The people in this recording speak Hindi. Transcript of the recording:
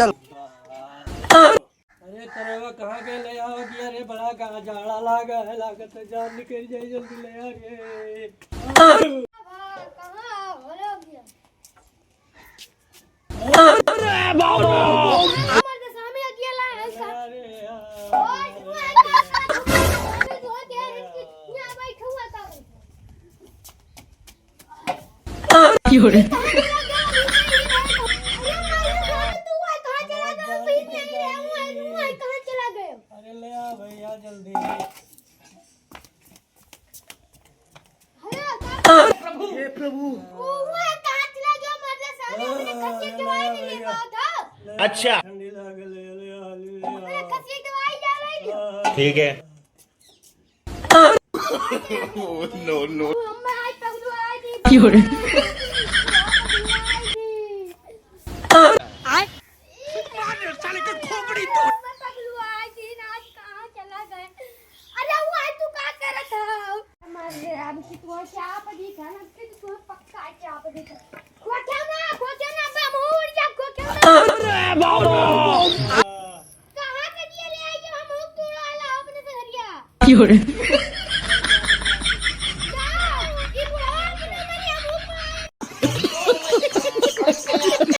चल। अरे तरवा कहाँ गए ले आओ कि अरे बड़ा कहाँ झाड़ा लागा है लागत है जान निकल जाए जल्दी ले आ रे। अरे बाबू अरे ले आ भैया जल्दी। हे प्रभु। अच्छा ठंडी लाग ले ले आ ले आ। ठीक है। No no You're